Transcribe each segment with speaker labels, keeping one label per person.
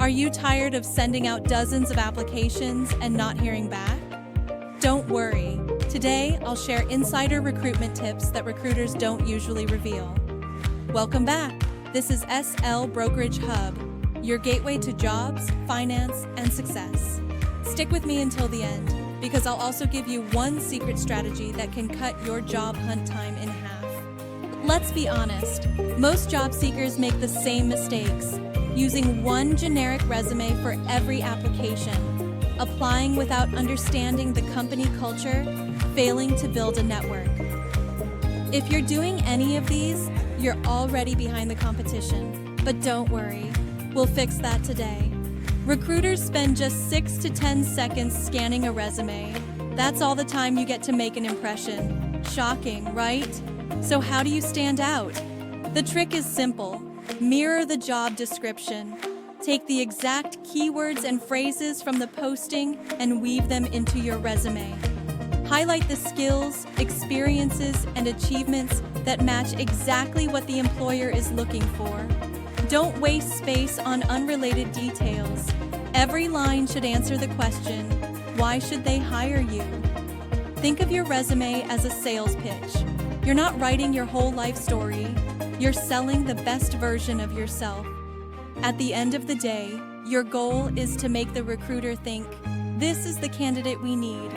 Speaker 1: Are you tired of sending out dozens of applications and not hearing back? Don't worry. Today, I'll share insider recruitment tips that recruiters don't usually reveal. Welcome back. This is SL Brokerage Hub, your gateway to jobs, finance, and success. Stick with me until the end, because I'll also give you one secret strategy that can cut your job hunt time in half. Let's be honest, most job seekers make the same mistakes, using one generic resume for every application, applying without understanding the company culture, failing to build a network. If you're doing any of these, you're already behind the competition. But don't worry, we'll fix that today. Recruiters spend just 6 to 10 seconds scanning a resume. That's all the time you get to make an impression. Shocking, right? So how do you stand out? The trick is simple. Mirror the job description. Take the exact keywords and phrases from the posting and weave them into your resume. Highlight the skills, experiences, and achievements that match exactly what the employer is looking for. Don't waste space on unrelated details. Every line should answer the question, why should they hire you? Think of your resume as a sales pitch. You're not writing your whole life story. You're selling the best version of yourself. At the end of the day, your goal is to make the recruiter think, this is the candidate we need.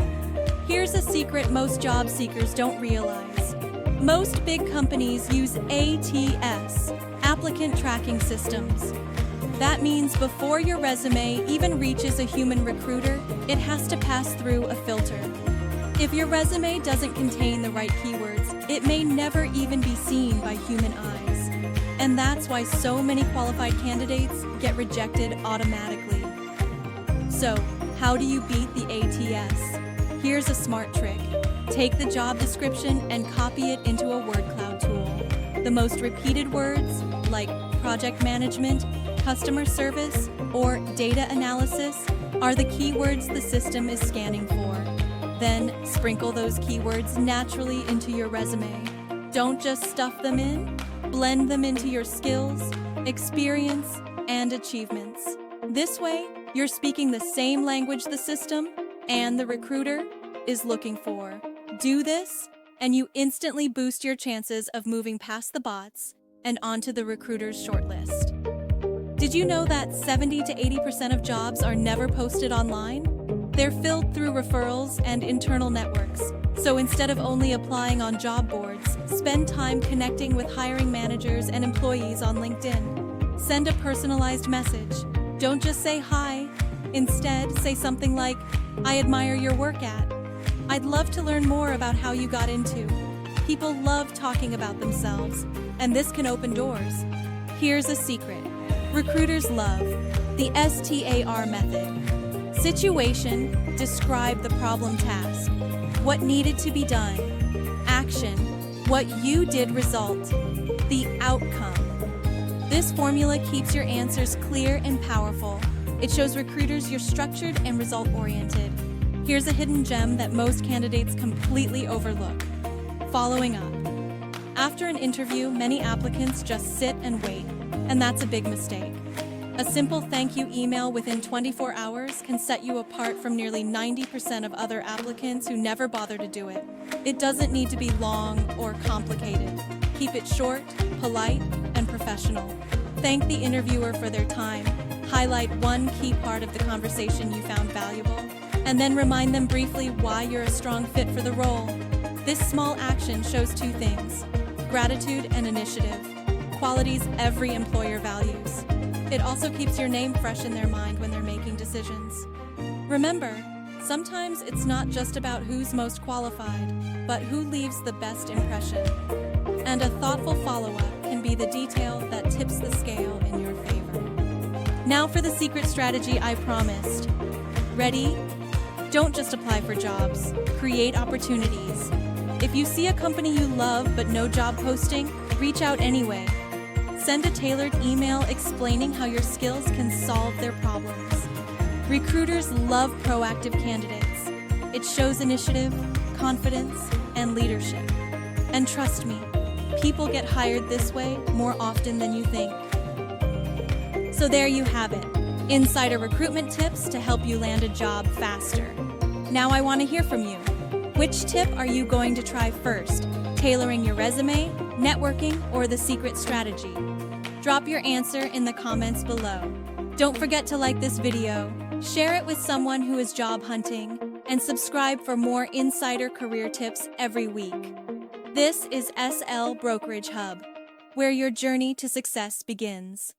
Speaker 1: Here's a secret most job seekers don't realize. Most big companies use ATS, applicant tracking systems. That means before your resume even reaches a human recruiter, it has to pass through a filter. If your resume doesn't contain the right keywords, it may never even be seen by human eyes. And that's why so many qualified candidates get rejected automatically. So, how do you beat the ATS? Here's a smart trick. Take the job description and copy it into a word cloud tool. The most repeated words, like project management, customer service, or data analysis, are the keywords the system is scanning for. Then sprinkle those keywords naturally into your resume. Don't just stuff them in, blend them into your skills, experience, and achievements. This way, you're speaking the same language the system and the recruiter is looking for. Do this, and you instantly boost your chances of moving past the bots and onto the recruiter's shortlist. Did you know that 70 to 80% of jobs are never posted online? They're filled through referrals and internal networks. So instead of only applying on job boards, spend time connecting with hiring managers and employees on LinkedIn. Send a personalized message. Don't just say hi. Instead, say something like, I admire your work at. I'd love to learn more about how you got into. People love talking about themselves, and this can open doors. Here's a secret. Recruiters love the STAR method. Situation, describe the problem task. What needed to be done. Action, what you did result. The outcome. This formula keeps your answers clear and powerful. It shows recruiters you're structured and result-oriented. Here's a hidden gem that most candidates completely overlook. Following up. After an interview, many applicants just sit and wait, and that's a big mistake. A simple thank you email within 24 hours can set you apart from nearly 90% of other applicants who never bother to do it. It doesn't need to be long or complicated. Keep it short, polite, and professional. Thank the interviewer for their time. Highlight one key part of the conversation you found valuable, and then remind them briefly why you're a strong fit for the role. This small action shows two things: gratitude and initiative, qualities every employer values. It also keeps your name fresh in their mind when they're making decisions. Remember, sometimes it's not just about who's most qualified, but who leaves the best impression. And a thoughtful follow-up can be the detail that tips the scale in your favor. Now for the secret strategy I promised. Ready? Don't just apply for jobs. Create opportunities. If you see a company you love but no job posting, reach out anyway. Send a tailored email explaining how your skills can solve their problems. Recruiters love proactive candidates. It shows initiative, confidence, and leadership. And trust me, people get hired this way more often than you think. So there you have it. insider recruitment tips to help you land a job faster. Now I want to hear from you. Which tip are you going to try first? Tailoring your resume, networking, or the secret strategy? Drop your answer in the comments below. Don't forget to like this video, share it with someone who is job hunting, and subscribe for more insider career tips every week. This is SL Brokerage Hub, where your journey to success begins.